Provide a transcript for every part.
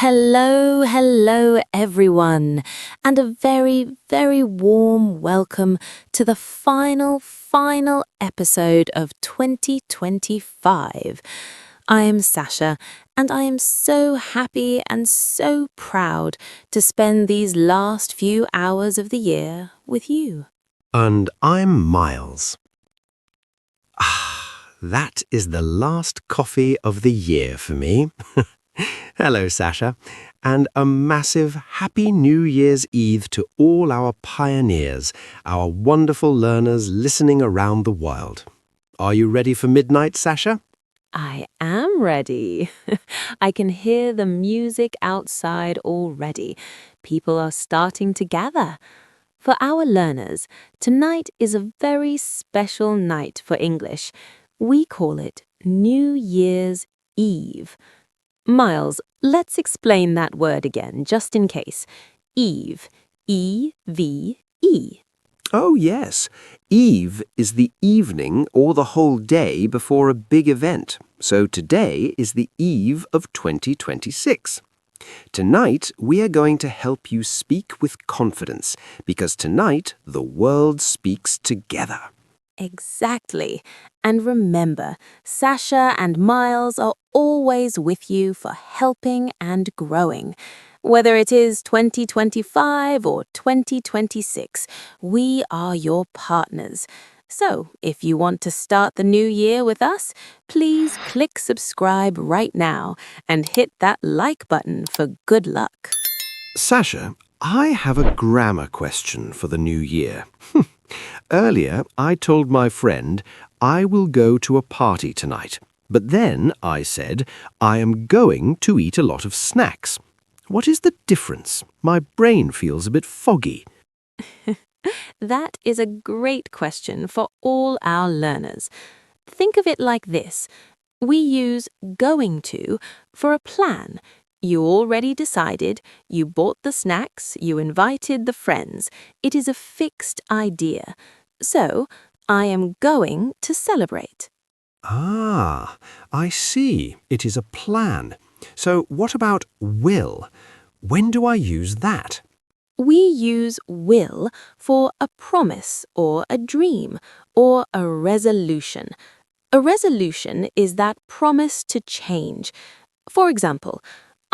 Hello, everyone, and a very, very warm welcome to the final episode of 2025. I am Sasha, and I am so happy and so proud to spend these last few hours of the year with you. And I'm Miles. That is the last coffee of the year for me. Hello, Sasha, and a massive Happy New Year's Eve to all our pioneers, our wonderful learners listening around the world. Are you ready for midnight, Sasha? I am ready. I can hear the music outside already. People are starting to gather. For our learners, tonight is a very special night for English. We call it New Year's Eve. Miles, let's explain that word again, just in case. Eve. E-V-E. Oh, yes. Eve is the evening or the whole day before a big event. So today is the eve of 2026. Tonight, we are going to help you speak with confidence because tonight the world speaks together. Exactly. And remember, Sasha and Miles are always with you for helping and growing. Whether it is 2025 or 2026, we are your partners. So, if you want to start the new year with us, please click subscribe right now and hit that like button for good luck. Sasha, I have a grammar question for the new year. Earlier, I told my friend I will go to a party tonight, but then I said I am going to eat a lot of snacks. What is the difference? My brain feels a bit foggy. That is a great question for all our learners. Think of it like this. We use going to for a plan. You already decided, you bought the snacks, you invited the friends. It is a fixed idea. So, I am going to celebrate. Ah, I see. It is a plan. So what about will? When do I use that? We use will for a promise or a dream or a resolution. A resolution is that promise to change. For example,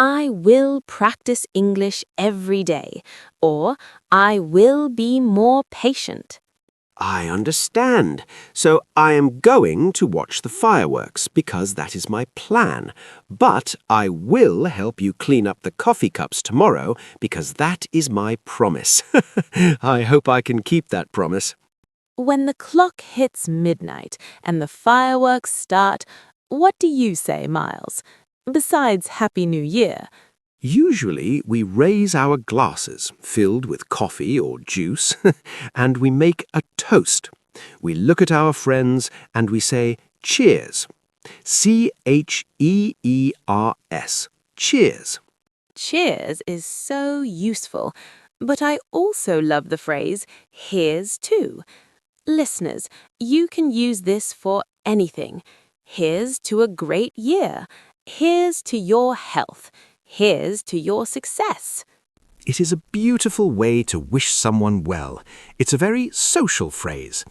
I will practice English every day, or I will be more patient. I understand. So I am going to watch the fireworks because that is my plan. But I will help you clean up the coffee cups tomorrow because that is my promise. I hope I can keep that promise. When the clock hits midnight and the fireworks start, what do you say, Miles? Besides Happy New Year. Usually we raise our glasses filled with coffee or juice and we make a toast. We look at our friends and we say cheers. C-H-E-E-R-S. Cheers. Cheers is so useful, but I also love the phrase, here's to. Listeners, you can use this for anything. Here's to a great year. Here's to your health. Here's to your success. It is a beautiful way to wish someone well. It's a very social phrase.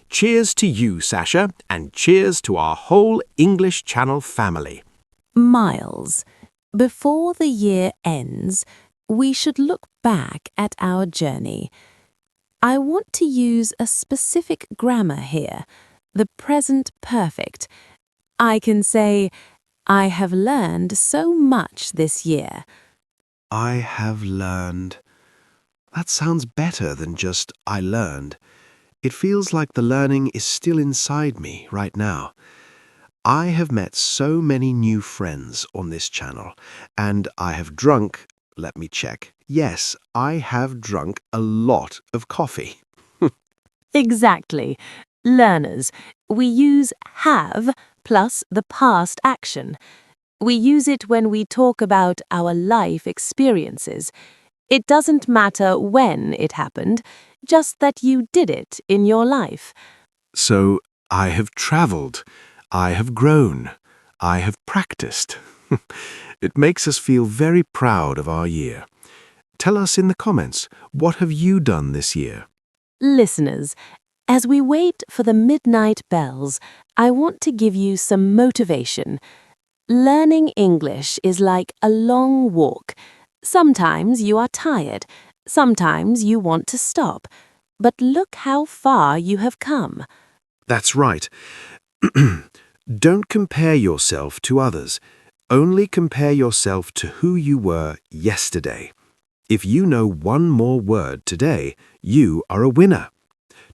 Cheers to you, Sasha, and cheers to our whole English Channel family. Miles, before the year ends, we should look back at our journey. I want to use a specific grammar here, the present perfect. I can say, I have learned so much this year. I have learned. That sounds better than just I learned. It feels like the learning is still inside me right now. I have met so many new friends on this channel, and I have drunk, let me check. Yes, I have drunk a lot of coffee. Exactly. Learners, we use have plus the past action. We use it when we talk about our life experiences. It doesn't matter when it happened, just that you did it in your life. So I have traveled, I have grown, I have practiced. It makes us feel very proud of our year. Tell us in the comments, what have you done this year? Listeners, as we wait for the midnight bells, I want to give you some motivation. Learning English is like a long walk. Sometimes you are tired, sometimes you want to stop. But look how far you have come. That's right. Don't compare yourself to others. Only compare yourself to who you were yesterday. If you know one more word today, you are a winner.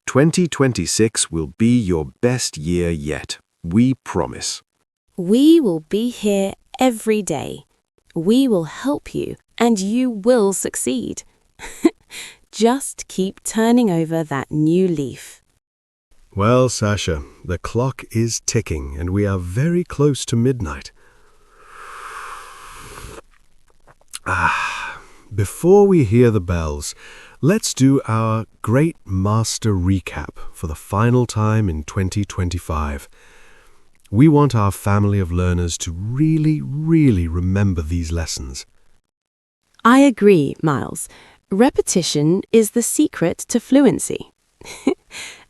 2026 will be your best year yet. We promise. We will be here every day. We will help you, and you will succeed. Just keep turning over that new leaf. Well, Sasha, the clock is ticking and we are very close to midnight. Before we hear the bells, let's do our Great Master Recap for the final time in 2025. We want our family of learners to really remember these lessons. I agree, Miles. Repetition is the secret to fluency.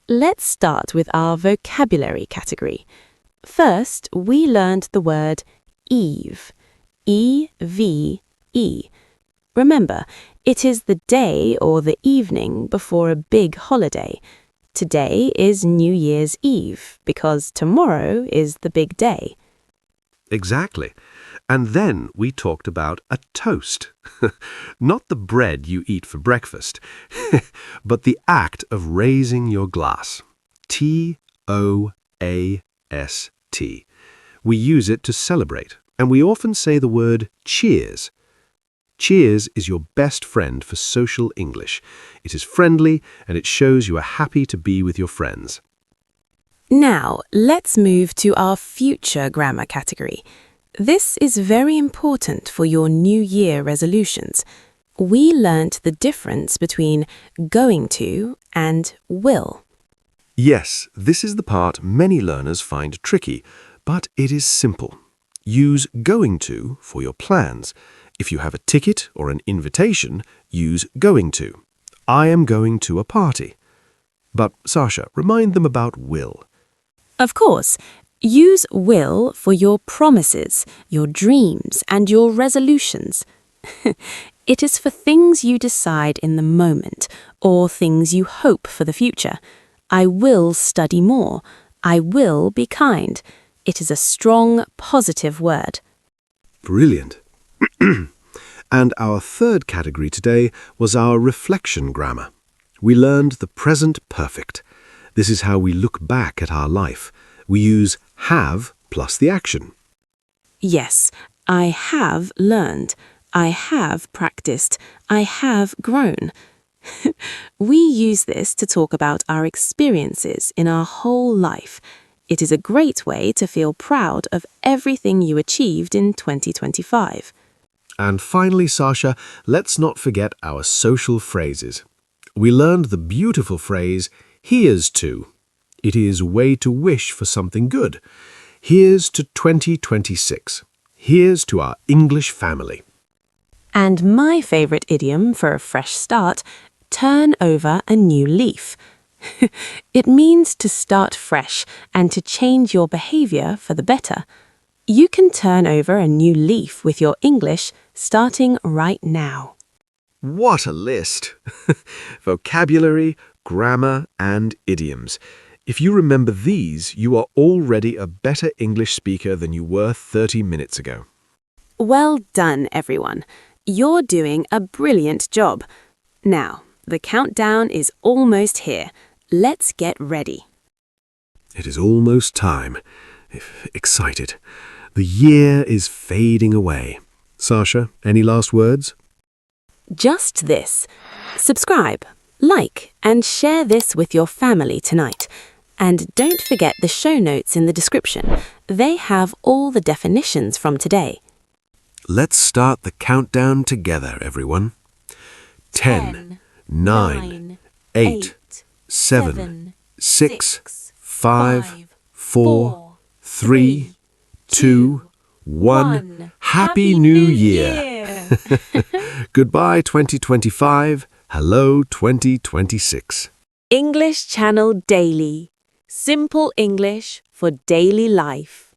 Let's start with our vocabulary category. First, we learned the word eve. E-V-E. Remember, it is the day or the evening before a big holiday. Today is New Year's Eve because tomorrow is the big day. Exactly. And then we talked about a toast. Not the bread you eat for breakfast, but the act of raising your glass. T-O-A-S-T. We use it to celebrate, and we often say the word cheers. Cheers is your best friend for social English. It is friendly, and it shows you are happy to be with your friends. Now, let's move to our future grammar category. This is very important for your New Year resolutions. We learnt the difference between going to and will. Yes, this is the part many learners find tricky, but it is simple. Use going to for your plans. If you have a ticket or an invitation, use going to. I am going to a party. But, Sasha, remind them about will. Of course, use will for your promises, your dreams, and your resolutions. It is for things you decide in the moment or things you hope for the future. I will study more. I will be kind. It is a strong, positive word. Brilliant. And our third category today was our reflection grammar. We learned the present perfect. This is how we look back at our life. We use have plus the action. Yes, I have learned. I have practiced. I have grown. We use this to talk about our experiences in our whole life. It is a great way to feel proud of everything you achieved in 2025. And finally, Sasha, let's not forget our social phrases. We learned the beautiful phrase, here's to. It is a way to wish for something good. Here's to 2026. Here's to our English family. And my favourite idiom for a fresh start, turn over a new leaf. It means to start fresh and to change your behaviour for the better. You can turn over a new leaf with your English starting right now. What a list! Vocabulary, grammar, and idioms. If you remember these, you are already a better English speaker than you were 30 minutes ago. Well done, everyone. You're doing a brilliant job. Now, the countdown is almost here. Let's get ready. It is almost time. Excited. The year is fading away. Sasha, any last words? Just this. Subscribe, like, and share this with your family tonight. And don't forget the show notes in the description. They have all the definitions from today. Let's start the countdown together, everyone. 10, 9, 8, 7, 6, 5, 4, 3, 2, 1. Happy New Year! Goodbye 2025. Hello 2026. English Channel Daily. Simple English for daily life.